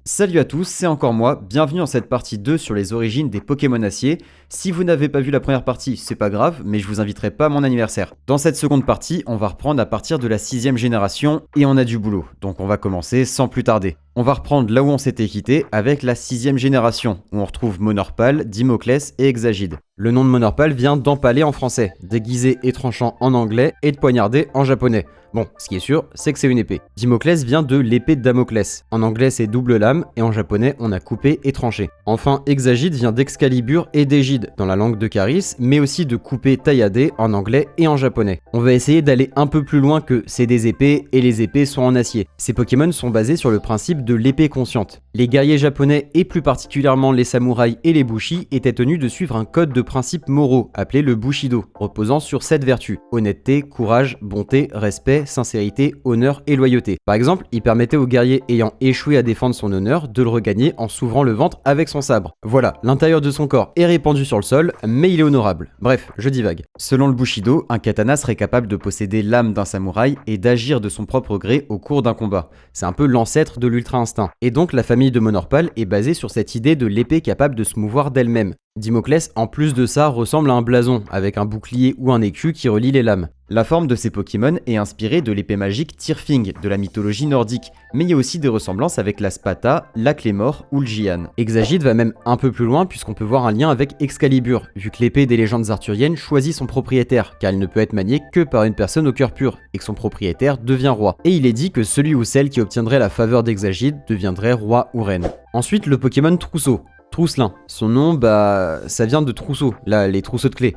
Salut à tous, c'est encore moi, bienvenue dans cette partie 2 sur les origines des Pokémon Acier. Si vous n'avez pas vu la première partie, c'est pas grave, mais je vous inviterai pas à mon anniversaire. Dans cette seconde partie, on va reprendre à partir de la 6ème génération, et on a du boulot, donc on va commencer sans plus tarder. On va reprendre là où on s'était quitté avec la 6ème génération, où on retrouve Monorpal, Dimoclès et Exagide. Le nom de Monorpal vient d'empaler en français, déguisé et tranchant en anglais et de poignarder en japonais. Bon, ce qui est sûr, c'est que c'est une épée. Dimoclès vient de l'épée de Damoclès. En anglais, c'est double lame, et en japonais, on a coupé et tranché. Enfin, Exagide vient d'Excalibur et d'Égide, dans la langue de Caris, mais aussi de couper tailladé en anglais et en japonais. On va essayer d'aller un peu plus loin que c'est des épées, et les épées sont en acier. Ces Pokémon sont basés sur le principe de l'épée consciente. Les guerriers japonais, et plus particulièrement les samouraïs et les bushi, étaient tenus de suivre un code de principes moraux, appelé le Bushido, reposant sur 7 vertus: honnêteté, courage, bonté, respect, sincérité, honneur et loyauté. Par exemple, il permettait au guerrier ayant échoué à défendre son honneur de le regagner en s'ouvrant le ventre avec son sabre. Voilà, l'intérieur de son corps est répandu sur le sol, mais il est honorable. Bref, je divague. Selon le Bushido, un katana serait capable de posséder l'âme d'un samouraï et d'agir de son propre gré au cours d'un combat. C'est un peu l'ancêtre de l'ultra instinct. Et donc la famille de Monorpal est basée sur cette idée de l'épée capable de se mouvoir d'elle-même. Dimoclès, en plus de ça, ressemble à un blason, avec un bouclier ou un écu qui relie les lames. La forme de ces Pokémon est inspirée de l'épée magique Tyrfing de la mythologie nordique, mais il y a aussi des ressemblances avec la Spada, la Clémore ou le Jian. Exagide va même un peu plus loin puisqu'on peut voir un lien avec Excalibur, vu que l'épée des légendes arthuriennes choisit son propriétaire, car elle ne peut être maniée que par une personne au cœur pur, et que son propriétaire devient roi. Et il est dit que celui ou celle qui obtiendrait la faveur d'Exagide deviendrait roi ou reine. Ensuite, le Pokémon Trousseau. Trousselin. Son nom, ça vient de trousseau, là, les trousseaux de clés.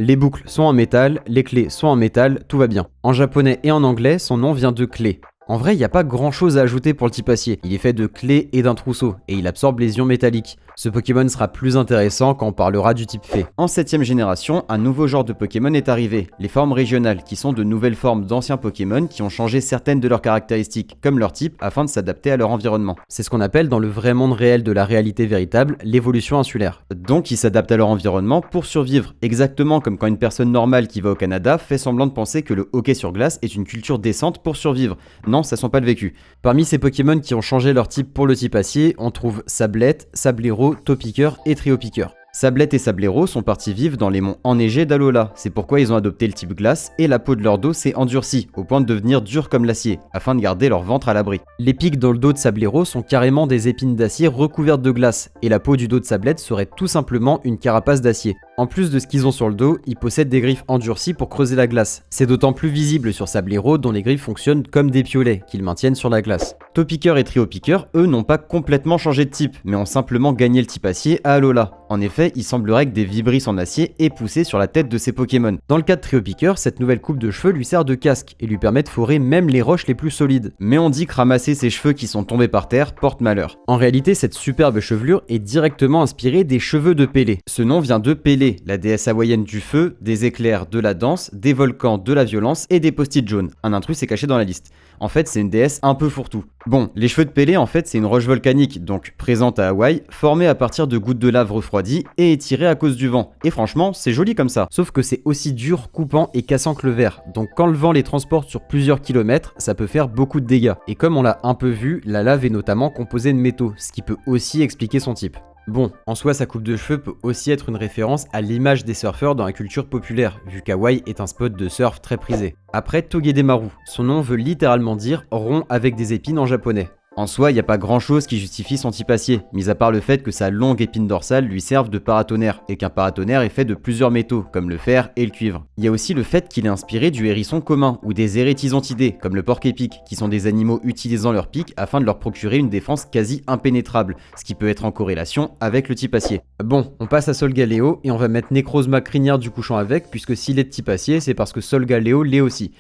Les boucles sont en métal, les clés sont en métal, tout va bien. En japonais et en anglais, son nom vient de clé. En vrai, il n'y a pas grand chose à ajouter pour le type acier. Il est fait de clés et d'un trousseau, et il absorbe les ions métalliques. Ce Pokémon sera plus intéressant quand on parlera du type fée. En 7ème génération, un nouveau genre de Pokémon est arrivé, les formes régionales, qui sont de nouvelles formes d'anciens Pokémon qui ont changé certaines de leurs caractéristiques, comme leur type, afin de s'adapter à leur environnement. C'est ce qu'on appelle dans le vrai monde réel de la réalité véritable, l'évolution insulaire. Donc ils s'adaptent à leur environnement pour survivre, exactement comme quand une personne normale qui va au Canada fait semblant de penser que le hockey sur glace est une culture décente pour survivre. Non, ça sent pas le vécu. Parmi ces Pokémon qui ont changé leur type pour le type acier, on trouve Sablette, Sablero, Topiqueur et Triopiqueur. Sablette et Sablero sont partis vivre dans les monts enneigés d'Alola, c'est pourquoi ils ont adopté le type glace et la peau de leur dos s'est endurcie, au point de devenir dure comme l'acier, afin de garder leur ventre à l'abri. Les pics dans le dos de Sablero sont carrément des épines d'acier recouvertes de glace, et la peau du dos de Sablette serait tout simplement une carapace d'acier. En plus de ce qu'ils ont sur le dos, ils possèdent des griffes endurcies pour creuser la glace. C'est d'autant plus visible sur Sablero dont les griffes fonctionnent comme des piolets, qu'ils maintiennent sur la glace. Topiqueur et Triopiqueur, eux, n'ont pas complètement changé de type, mais ont simplement gagné le type acier à Alola. En effet, il semblerait que des vibrisses en acier aient poussé sur la tête de ces Pokémon. Dans le cas de Triopiqueur, cette nouvelle coupe de cheveux lui sert de casque et lui permet de forer même les roches les plus solides. Mais on dit que ramasser ces cheveux qui sont tombés par terre porte malheur. En réalité, cette superbe chevelure est directement inspirée des cheveux de Pélé. Ce nom vient de Pélé, la déesse hawaïenne du feu, des éclairs, de la danse, des volcans, de la violence et des post-it jaunes. Un intrus est caché dans la liste. En fait, c'est une déesse un peu fourre-tout. Bon, les cheveux de Pélé, en fait, c'est une roche volcanique, donc présente à Hawaï, formée à partir de gouttes de lave refroidies et étirée à cause du vent. Et franchement, c'est joli comme ça. Sauf que c'est aussi dur, coupant et cassant que le verre. Donc quand le vent les transporte sur plusieurs kilomètres, ça peut faire beaucoup de dégâts. Et comme on l'a un peu vu, la lave est notamment composée de métaux, ce qui peut aussi expliquer son type. Bon, en soi, sa coupe de cheveux peut aussi être une référence à l'image des surfeurs dans la culture populaire, vu qu'Hawaï est un spot de surf très prisé. Après, Togedemaru, son nom veut littéralement dire rond avec des épines en japonais. En soi, il n'y a pas grand chose qui justifie son type acier, mis à part le fait que sa longue épine dorsale lui serve de paratonnerre, et qu'un paratonnerre est fait de plusieurs métaux, comme le fer et le cuivre. Il y a aussi le fait qu'il est inspiré du hérisson commun, ou des érétisontidés, comme le porc-épic, qui sont des animaux utilisant leur pic afin de leur procurer une défense quasi impénétrable, ce qui peut être en corrélation avec le type acier. Bon, on passe à Solgaleo, et on va mettre Necrozma crinière du couchant avec, puisque s'il est de type acier, c'est parce que Solgaleo l'est aussi.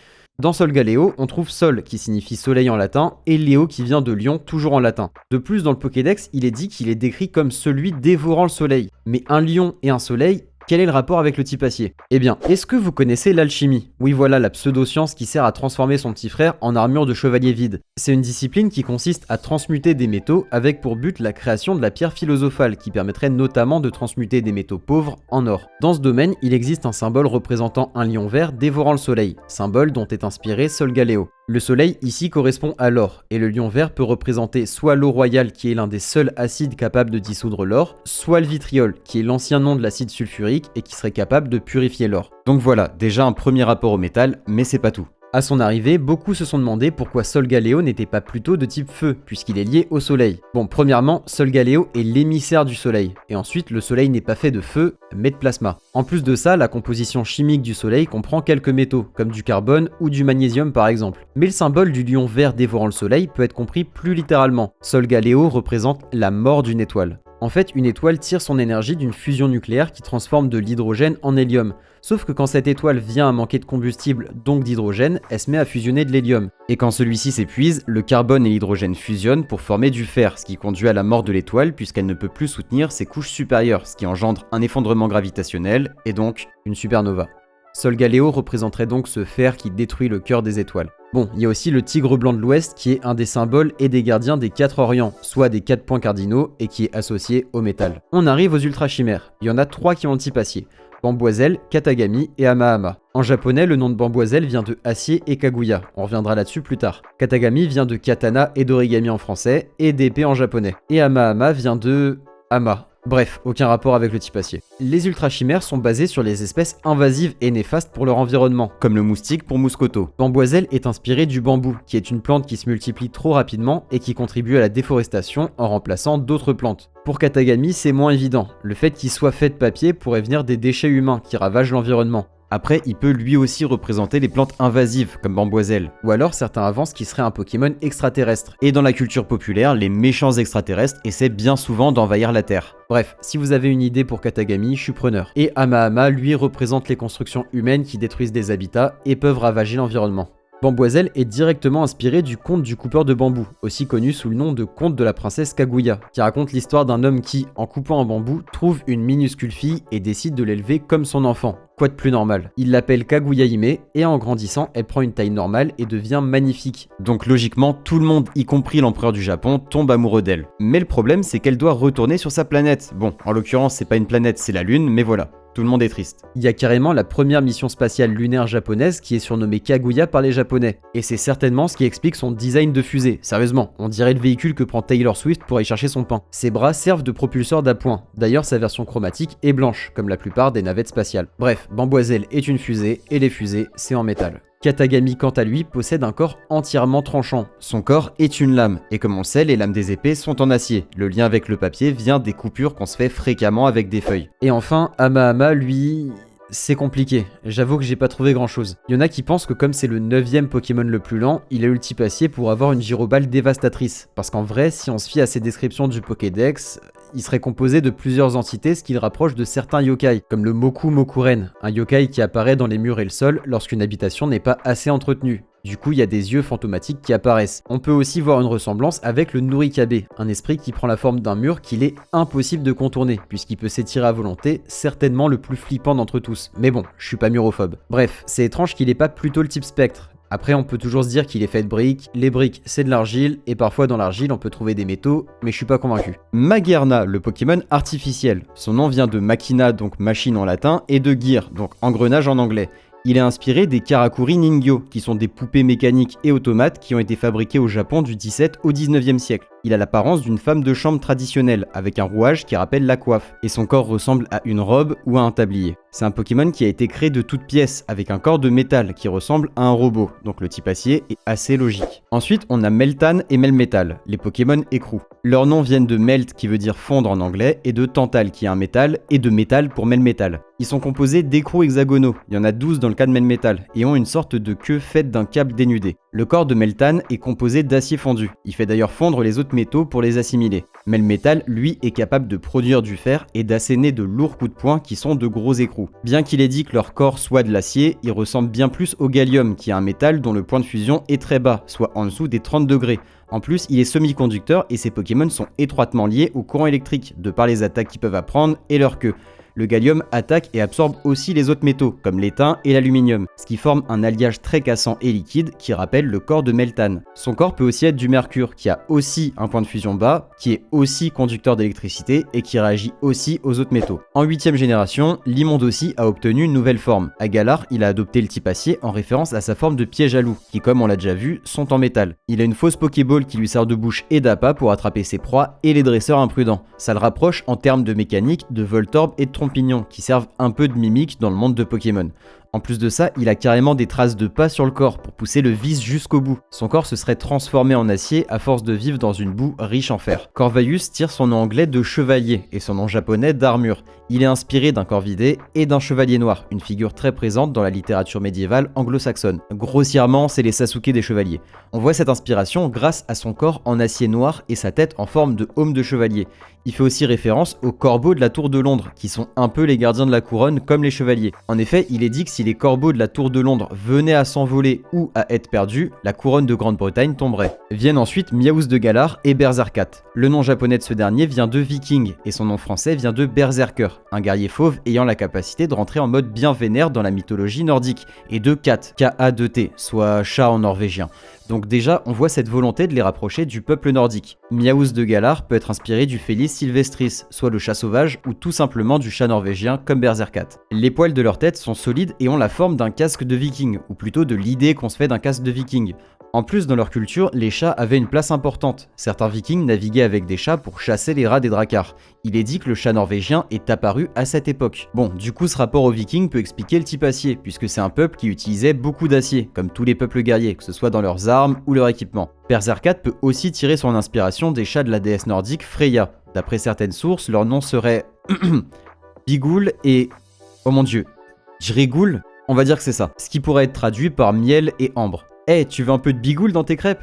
Dans Solgaleo, on trouve Sol qui signifie soleil en latin et Léo qui vient de lion toujours en latin. De plus, dans le Pokédex, il est dit qu'il est décrit comme celui dévorant le soleil. Mais un lion et un soleil, quel est le rapport avec le type acier? Eh bien, est-ce que vous connaissez l'alchimie? Oui, voilà la pseudo-science qui sert à transformer son petit frère en armure de chevalier vide. C'est une discipline qui consiste à transmuter des métaux avec pour but la création de la pierre philosophale qui permettrait notamment de transmuter des métaux pauvres en or. Dans ce domaine, il existe un symbole représentant un lion vert dévorant le soleil, symbole dont est inspiré Solgaleo. Le soleil ici correspond à l'or, et le lion vert peut représenter soit l'eau royale qui est l'un des seuls acides capables de dissoudre l'or, soit le vitriol qui est l'ancien nom de l'acide sulfurique et qui serait capable de purifier l'or. Donc voilà, déjà un premier rapport au métal, mais c'est pas tout. À son arrivée, beaucoup se sont demandé pourquoi Sol Galeo n'était pas plutôt de type feu, puisqu'il est lié au soleil. Bon, premièrement, Sol Galeo est l'émissaire du soleil, et ensuite le soleil n'est pas fait de feu, mais de plasma. En plus de ça, la composition chimique du soleil comprend quelques métaux, comme du carbone ou du magnésium par exemple. Mais le symbole du lion vert dévorant le soleil peut être compris plus littéralement. Sol Galeo représente la mort d'une étoile. En fait, une étoile tire son énergie d'une fusion nucléaire qui transforme de l'hydrogène en hélium. Sauf que quand cette étoile vient à manquer de combustible, donc d'hydrogène, elle se met à fusionner de l'hélium. Et quand celui-ci s'épuise, le carbone et l'hydrogène fusionnent pour former du fer, ce qui conduit à la mort de l'étoile puisqu'elle ne peut plus soutenir ses couches supérieures, ce qui engendre un effondrement gravitationnel et donc une supernova. Sol Galeo représenterait donc ce fer qui détruit le cœur des étoiles. Bon, il y a aussi le tigre blanc de l'Ouest qui est un des symboles et des gardiens des 4 orients, soit des 4 points cardinaux et qui est associé au métal. On arrive aux ultra-chimères, il y en a 3 qui ont le type acier. Bamboiselle, Katagami et Amahama. En japonais, le nom de Bamboiselle vient de acier et Kaguya, on reviendra là-dessus plus tard. Katagami vient de katana et d'origami en français, et d'épée en japonais. Et Amahama vient de... ama. Bref, aucun rapport avec le type acier. Les ultrachimères sont basés sur les espèces invasives et néfastes pour leur environnement, comme le moustique pour Mouscoto. Bamboiselle est inspiré du bambou, qui est une plante qui se multiplie trop rapidement et qui contribue à la déforestation en remplaçant d'autres plantes. Pour Katagami, c'est moins évident. Le fait qu'il soit fait de papier pourrait venir des déchets humains qui ravagent l'environnement. Après, il peut lui aussi représenter les plantes invasives, comme Bamboiselle, ou alors certains avancent qu'il serait un Pokémon extraterrestre. Et dans la culture populaire, les méchants extraterrestres essaient bien souvent d'envahir la Terre. Bref, si vous avez une idée pour Katagami, je suis preneur. Et Amahama, lui, représente les constructions humaines qui détruisent des habitats et peuvent ravager l'environnement. Bamboiselle est directement inspiré du conte du coupeur de bambou, aussi connu sous le nom de conte de la princesse Kaguya, qui raconte l'histoire d'un homme qui, en coupant un bambou, trouve une minuscule fille et décide de l'élever comme son enfant. Quoi de plus normal? Il l'appelle Kaguya Hime et en grandissant, elle prend une taille normale et devient magnifique. Donc logiquement, tout le monde, y compris l'empereur du Japon, tombe amoureux d'elle. Mais le problème, c'est qu'elle doit retourner sur sa planète. Bon, en l'occurrence, c'est pas une planète, c'est la Lune, mais voilà. Tout le monde est triste. Il y a carrément la première mission spatiale lunaire japonaise qui est surnommée Kaguya par les Japonais. Et c'est certainement ce qui explique son design de fusée. Sérieusement, on dirait le véhicule que prend Taylor Swift pour aller chercher son pain. Ses bras servent de propulseur d'appoint. D'ailleurs, sa version chromatique est blanche, comme la plupart des navettes spatiales. Bref, Bamboiselle est une fusée, et les fusées, c'est en métal. Katagami, quant à lui, possède un corps entièrement tranchant. Son corps est une lame, et comme on le sait, les lames des épées sont en acier. Le lien avec le papier vient des coupures qu'on se fait fréquemment avec des feuilles. Et enfin, Amahama, lui... c'est compliqué, j'avoue que j'ai pas trouvé grand chose. Il y en a qui pensent que comme c'est le 9ème Pokémon le plus lent, il a eu le type acier pour avoir une gyroballe dévastatrice. Parce qu'en vrai, si on se fie à ses descriptions du Pokédex, il serait composé de plusieurs entités, ce qui le rapproche de certains yokai, comme le Moku Mokuren, un yokai qui apparaît dans les murs et le sol lorsqu'une habitation n'est pas assez entretenue. Du coup, il y a des yeux fantomatiques qui apparaissent. On peut aussi voir une ressemblance avec le Nurikabe, un esprit qui prend la forme d'un mur qu'il est impossible de contourner, puisqu'il peut s'étirer à volonté, certainement le plus flippant d'entre tous. Mais bon, je suis pas murophobe. Bref, c'est étrange qu'il ait pas plutôt le type spectre. Après, on peut toujours se dire qu'il est fait de briques, les briques c'est de l'argile, et parfois dans l'argile on peut trouver des métaux, mais je suis pas convaincu. Magearna, le Pokémon artificiel. Son nom vient de Machina, donc machine en latin, et de Gear, donc engrenage en anglais. Il est inspiré des Karakuri Ningyo, qui sont des poupées mécaniques et automates qui ont été fabriquées au Japon du 17 au 19e siècle. Il a l'apparence d'une femme de chambre traditionnelle, avec un rouage qui rappelle la coiffe, et son corps ressemble à une robe ou à un tablier. C'est un Pokémon qui a été créé de toutes pièces, avec un corps de métal qui ressemble à un robot, donc le type acier est assez logique. Ensuite, on a Meltan et Melmetal, les Pokémon écrous. Leurs noms viennent de Melt qui veut dire fondre en anglais, et de Tantal qui est un métal, et de métal pour Melmetal. Ils sont composés d'écrous hexagonaux, il y en a 12 dans le cas de Melmetal, et ont une sorte de queue faite d'un câble dénudé. Le corps de Meltan est composé d'acier fondu, il fait d'ailleurs fondre les autres métaux pour les assimiler. Melmetal, lui, est capable de produire du fer et d'asséner de lourds coups de poing qui sont de gros écrous. Bien qu'il ait dit que leur corps soit de l'acier, il ressemble bien plus au gallium, qui est un métal dont le point de fusion est très bas, soit en dessous des 30 degrés. En plus, il est semi-conducteur et ses Pokémon sont étroitement liés au courant électrique, de par les attaques qu'ils peuvent apprendre et leur queue. Le gallium attaque et absorbe aussi les autres métaux, comme l'étain et l'aluminium, ce qui forme un alliage très cassant et liquide qui rappelle le corps de Meltan. Son corps peut aussi être du mercure, qui a aussi un point de fusion bas, qui est aussi conducteur d'électricité et qui réagit aussi aux autres métaux. En 8ème génération, l'immonde aussi a obtenu une nouvelle forme. À Galar, il a adopté le type acier en référence à sa forme de piège à loup, qui comme on l'a déjà vu, sont en métal. Il a une fausse Pokéball qui lui sert de bouche et d'appât pour attraper ses proies et les dresseurs imprudents. Ça le rapproche en termes de mécanique de Voltorb et de Trompignon, qui servent un peu de mimique dans le monde de Pokémon. En plus de ça, il a carrément des traces de pas sur le corps pour pousser le vice jusqu'au bout. Son corps se serait transformé en acier à force de vivre dans une boue riche en fer. Corvaius tire son nom anglais de chevalier et son nom japonais d'armure. Il est inspiré d'un corvidé et d'un chevalier noir, une figure très présente dans la littérature médiévale anglo-saxonne. Grossièrement, c'est les Sasuke des chevaliers. On voit cette inspiration grâce à son corps en acier noir et sa tête en forme de aume de chevalier. Il fait aussi référence aux corbeaux de la Tour de Londres, qui sont un peu les gardiens de la couronne comme les chevaliers. En effet, il est dit que si les corbeaux de la Tour de Londres venaient à s'envoler ou à être perdus, la couronne de Grande-Bretagne tomberait. Viennent ensuite Miaouz de Galar et Berserkat. Le nom japonais de ce dernier vient de Viking et son nom français vient de Berserker, un guerrier fauve ayant la capacité de rentrer en mode bien vénère dans la mythologie nordique, et de Kat, K-A-2-T, soit chat en norvégien. Donc déjà, on voit cette volonté de les rapprocher du peuple nordique. Miaouz de Galar peut être inspiré du Felis sylvestris, soit le chat sauvage, ou tout simplement du chat norvégien comme Berserkat. Les poils de leur tête sont solides et ont la forme d'un casque de viking, ou plutôt de l'idée qu'on se fait d'un casque de viking. En plus, dans leur culture, les chats avaient une place importante. Certains vikings naviguaient avec des chats pour chasser les rats des dracars. Il est dit que le chat norvégien est apparu à cette époque. Bon, du coup, ce rapport aux vikings peut expliquer le type acier, puisque c'est un peuple qui utilisait beaucoup d'acier, comme tous les peuples guerriers, que ce soit dans leurs armes ou leur équipement. Berserkat peut aussi tirer son inspiration des chats de la déesse nordique Freya. D'après certaines sources, leur nom serait Bigoul et... oh mon dieu, Jrigoul. On va dire que c'est ça. Ce qui pourrait être traduit par miel et ambre. Eh, tu veux un peu de bigoule dans tes crêpes?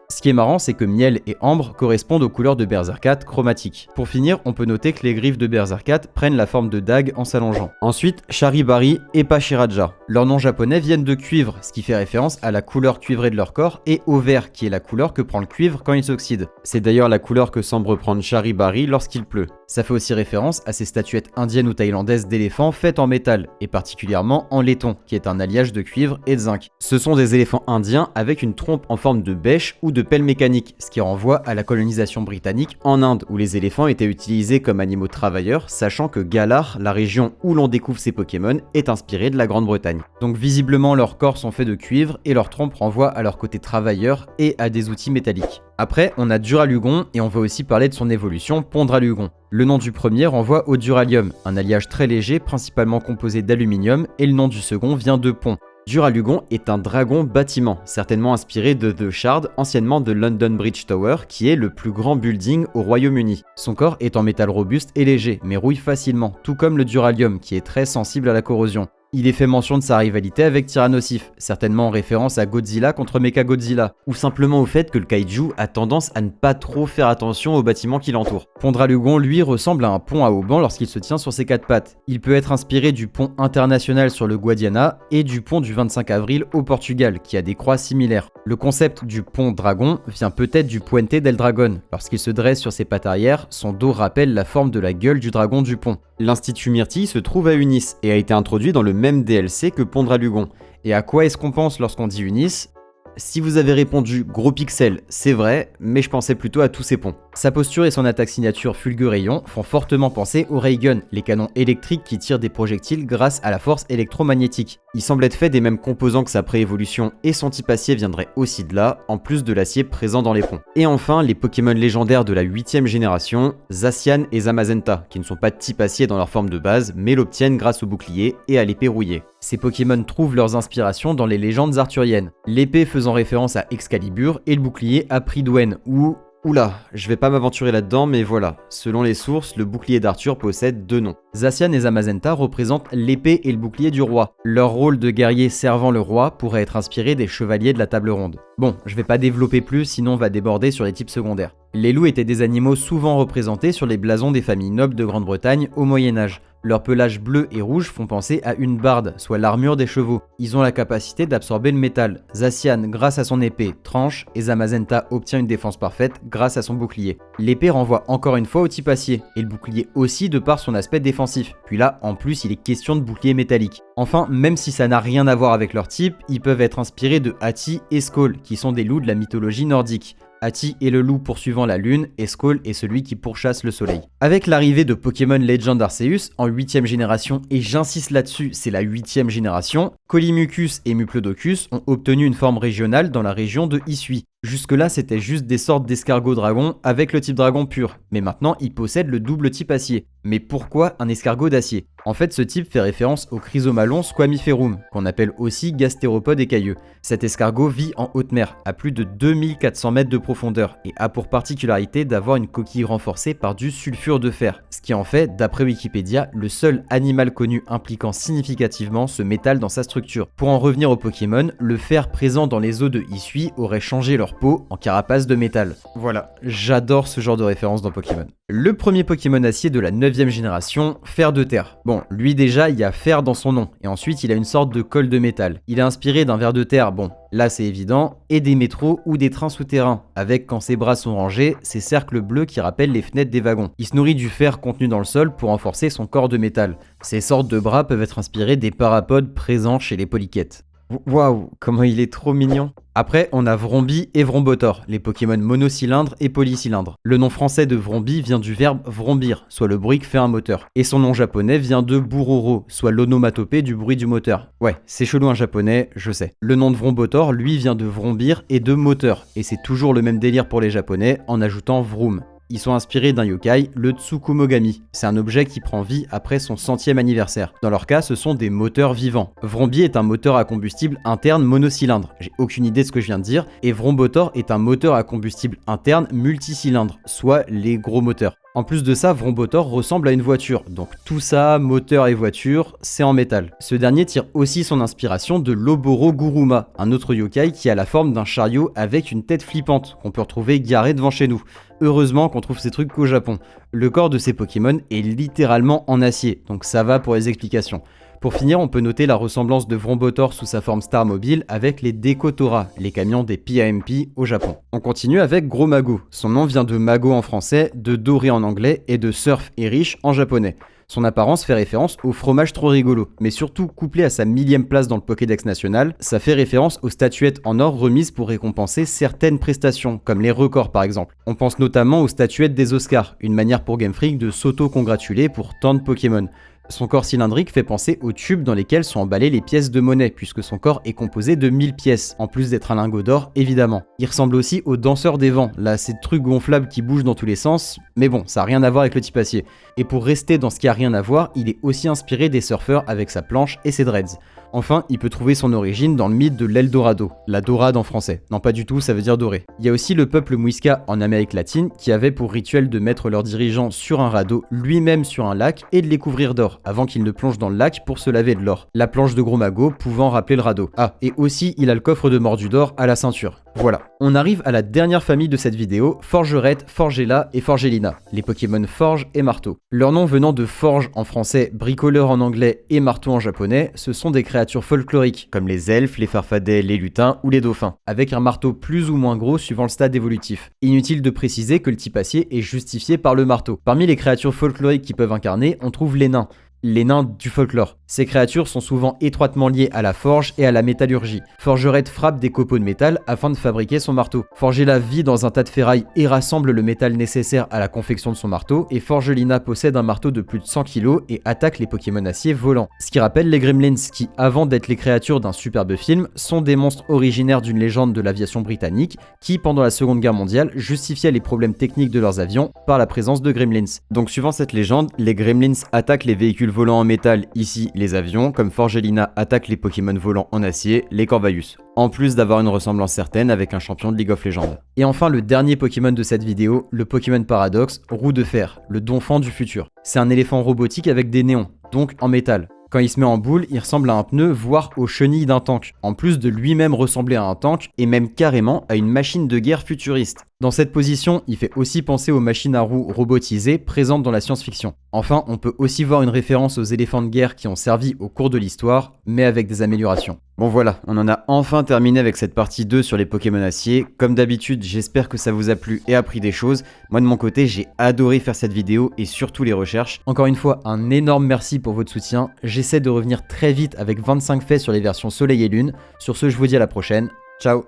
Ce qui est marrant, c'est que miel et ambre correspondent aux couleurs de Berserkat chromatiques. Pour finir, on peut noter que les griffes de Berserkat prennent la forme de dagues en s'allongeant. Ensuite, Charibari et Pachiraja. Leurs noms japonais viennent de cuivre, ce qui fait référence à la couleur cuivrée de leur corps, et au vert, qui est la couleur que prend le cuivre quand il s'oxyde. C'est d'ailleurs la couleur que semble reprendre Charibari lorsqu'il pleut. Ça fait aussi référence à ces statuettes indiennes ou thaïlandaises d'éléphants faites en métal, et particulièrement en laiton, qui est un alliage de cuivre et de zinc. Ce sont des éléphants indiens avec une trompe en forme de bêche ou de pelle mécanique, ce qui renvoie à la colonisation britannique en Inde, où les éléphants étaient utilisés comme animaux travailleurs, sachant que Galar, la région où l'on découvre ces Pokémon, est inspirée de la Grande-Bretagne. Donc visiblement leurs corps sont faits de cuivre et leur trompe renvoie à leur côté travailleur et à des outils métalliques. Après, on a Duralugon et on va aussi parler de son évolution Pondralugon. Le nom du premier renvoie au duralium, un alliage très léger principalement composé d'aluminium, et le nom du second vient de pont. Duralugon est un dragon bâtiment, certainement inspiré de The Shard, anciennement de London Bridge Tower, qui est le plus grand building au Royaume-Uni. Son corps est en métal robuste et léger, mais rouille facilement, tout comme le duralium, qui est très sensible à la corrosion. Il est fait mention de sa rivalité avec Tyrannosif, certainement en référence à Godzilla contre Mechagodzilla, ou simplement au fait que le kaiju a tendance à ne pas trop faire attention aux bâtiments qui l'entourent. Pondralugon, lui, ressemble à un pont à haubans lorsqu'il se tient sur ses quatre pattes. Il peut être inspiré du pont international sur le Guadiana et du pont du 25 avril au Portugal, qui a des croix similaires. Le concept du pont dragon vient peut-être du Puente del Dragon. Lorsqu'il se dresse sur ses pattes arrière, son dos rappelle la forme de la gueule du dragon du pont. L'Institut Myrtille se trouve à Unis et a été introduit dans le même DLC que Pondralugon. Et à quoi est-ce qu'on pense lorsqu'on dit Unis? Si vous avez répondu gros pixel, c'est vrai, mais je pensais plutôt à tous ces ponts. Sa posture et son attaque signature Fulgurayon font fortement penser aux Ray Gun, les canons électriques qui tirent des projectiles grâce à la force électromagnétique. Il semble être fait des mêmes composants que sa préévolution et son type acier viendrait aussi de là, en plus de l'acier présent dans les ponts. Et enfin, les Pokémon légendaires de la 8ème génération, Zacian et Zamazenta, qui ne sont pas de type acier dans leur forme de base, mais l'obtiennent grâce au bouclier et à l'épée rouillée. Ces Pokémon trouvent leurs inspirations dans les légendes arthuriennes, l'épée faisant référence à Excalibur et le bouclier à Pridwen, ou... Oula, je vais pas m'aventurer là-dedans, mais voilà. Selon les sources, le bouclier d'Arthur possède deux noms. Zacian et Zamazenta représentent l'épée et le bouclier du roi. Leur rôle de guerrier servant le roi pourrait être inspiré des chevaliers de la table ronde. Bon, je vais pas développer plus, sinon on va déborder sur les types secondaires. Les loups étaient des animaux souvent représentés sur les blasons des familles nobles de Grande-Bretagne au Moyen-Âge. Leur pelage bleu et rouge font penser à une barde, soit l'armure des chevaux. Ils ont la capacité d'absorber le métal. Zacian, grâce à son épée, tranche, et Zamazenta obtient une défense parfaite grâce à son bouclier. L'épée renvoie encore une fois au type acier, et le bouclier aussi de par son aspect défensif. Puis là, en plus, il est question de bouclier métallique. Enfin, même si ça n'a rien à voir avec leur type, ils peuvent être inspirés de Hati et Skoll, qui sont des loups de la mythologie nordique. Hati est le loup poursuivant la lune et Skoll est celui qui pourchasse le soleil. Avec l'arrivée de Pokémon Legend Arceus en 8ème génération, et j'insiste là-dessus, c'est la 8ème génération, Kolimucus et Muplodocus ont obtenu une forme régionale dans la région de Hisui. Jusque-là, c'était juste des sortes d'escargots dragons avec le type dragon pur, mais maintenant ils possèdent le double type acier. Mais pourquoi un escargot d'acier? En fait, ce type fait référence au chrysomalon squamiferum, qu'on appelle aussi gastéropode écailleux. Cet escargot vit en haute mer, à plus de 2400 mètres de profondeur, et a pour particularité d'avoir une coquille renforcée par du sulfure de fer, ce qui en fait, d'après Wikipédia, le seul animal connu impliquant significativement ce métal dans sa structure. Pour en revenir au Pokémon, le fer présent dans les eaux de Hisui aurait changé leur peau en carapace de métal. Voilà, j'adore ce genre de référence dans Pokémon. Le premier Pokémon acier de la 9ème génération, Fer de terre. Bon, lui déjà, il y a fer dans son nom, et ensuite il a une sorte de colle de métal. Il est inspiré d'un ver de terre, bon, là c'est évident, et des métros ou des trains souterrains, avec quand ses bras sont rangés, ces cercles bleus qui rappellent les fenêtres des wagons. Il se nourrit du fer contenu dans le sol pour renforcer son corps de métal. Ces sortes de bras peuvent être inspirés des parapodes présents chez les polychètes. Waouh, comment il est trop mignon. Après, on a Vromby et Vrombotor, les Pokémon monocylindres et polycylindres. Le nom français de Vromby vient du verbe vrombir, soit le bruit que fait un moteur. Et son nom japonais vient de Buroro, soit l'onomatopée du bruit du moteur. Ouais, c'est chelou un japonais, je sais. Le nom de Vrombotor, lui, vient de vrombir et de moteur. Et c'est toujours le même délire pour les japonais, en ajoutant vroom. Ils sont inspirés d'un yokai, le Tsukumogami. C'est un objet qui prend vie après son 100e anniversaire. Dans leur cas, ce sont des moteurs vivants. Vromby est un moteur à combustible interne monocylindre. J'ai aucune idée de ce que je viens de dire. Et Vrombotor est un moteur à combustible interne multicylindre, soit les gros moteurs. En plus de ça, Vrombotor ressemble à une voiture, donc tout ça, moteur et voiture, c'est en métal. Ce dernier tire aussi son inspiration de l'Oboro Guruma, un autre yokai qui a la forme d'un chariot avec une tête flippante, qu'on peut retrouver garé devant chez nous. Heureusement qu'on trouve ces trucs qu'au Japon. Le corps de ces Pokémon est littéralement en acier, donc ça va pour les explications. Pour finir, on peut noter la ressemblance de Vrombotor sous sa forme Star Mobile avec les Dekotora, les camions des PAMP au Japon. On continue avec Gros Mago. Son nom vient de Mago en français, de Doré en anglais et de Surf et Riche en japonais. Son apparence fait référence au fromage trop rigolo, mais surtout couplé à sa 1000e place dans le Pokédex national, ça fait référence aux statuettes en or remises pour récompenser certaines prestations, comme les records par exemple. On pense notamment aux statuettes des Oscars, une manière pour Game Freak de s'auto-congratuler pour tant de Pokémon. Son corps cylindrique fait penser aux tubes dans lesquels sont emballées les pièces de monnaie, puisque son corps est composé de 1000 pièces, en plus d'être un lingot d'or évidemment. Il ressemble aussi au danseur des vents, là ces trucs gonflables qui bougent dans tous les sens, mais bon, ça n'a rien à voir avec le type acier. Et pour rester dans ce qui a rien à voir, il est aussi inspiré des surfeurs avec sa planche et ses dreads. Enfin, il peut trouver son origine dans le mythe de l'Eldorado, la dorade en français. Non, pas du tout, ça veut dire doré. Il y a aussi le peuple Muisca en Amérique latine qui avait pour rituel de mettre leurs dirigeants sur un radeau, lui-même sur un lac, et de les couvrir d'or, avant qu'ils ne plongent dans le lac pour se laver de l'or. La planche de Gros Mago pouvant rappeler le radeau. Ah, et aussi, il a le coffre de Mordudor à la ceinture. Voilà. On arrive à la dernière famille de cette vidéo, Forgerette, Forgella et Forgelina, les Pokémon Forge et Marteau. Leur nom venant de Forge en français, Bricoleur en anglais et Marteau en japonais, ce sont des créatures folkloriques, comme les elfes, les farfadets, les lutins ou les dauphins, avec un marteau plus ou moins gros suivant le stade évolutif. Inutile de préciser que le type acier est justifié par le marteau. Parmi les créatures folkloriques qui peuvent incarner, on trouve les nains. Les nains du folklore. Ces créatures sont souvent étroitement liées à la forge et à la métallurgie. Forgerette frappe des copeaux de métal afin de fabriquer son marteau. Forgella vit dans un tas de ferraille et rassemble le métal nécessaire à la confection de son marteau, et Forgelina possède un marteau de plus de 100 kg et attaque les Pokémon acier volants. Ce qui rappelle les Gremlins qui, avant d'être les créatures d'un superbe film, sont des monstres originaires d'une légende de l'aviation britannique qui, pendant la Seconde Guerre mondiale, justifiaient les problèmes techniques de leurs avions par la présence de Gremlins. Donc suivant cette légende, les Gremlins attaquent les véhicules volants en métal, ici les avions, comme Forgelina attaque les Pokémon volants en acier, les Corvus. En plus d'avoir une ressemblance certaine avec un champion de League of Legends. Et enfin le dernier Pokémon de cette vidéo, le Pokémon Paradoxe, Roue de Fer, le Donphan du futur. C'est un éléphant robotique avec des néons, donc en métal. Quand il se met en boule, il ressemble à un pneu, voire aux chenilles d'un tank, en plus de lui-même ressembler à un tank, et même carrément à une machine de guerre futuriste. Dans cette position, il fait aussi penser aux machines à roues robotisées présentes dans la science-fiction. Enfin, on peut aussi voir une référence aux éléphants de guerre qui ont servi au cours de l'histoire, mais avec des améliorations. Bon voilà, on en a enfin terminé avec cette partie 2 sur les Pokémonaciers. Comme d'habitude, j'espère que ça vous a plu et appris des choses. Moi de mon côté, j'ai adoré faire cette vidéo et surtout les recherches. Encore une fois, un énorme merci pour votre soutien. J'essaie de revenir très vite avec 25 faits sur les versions Soleil et Lune. Sur ce, je vous dis à la prochaine. Ciao!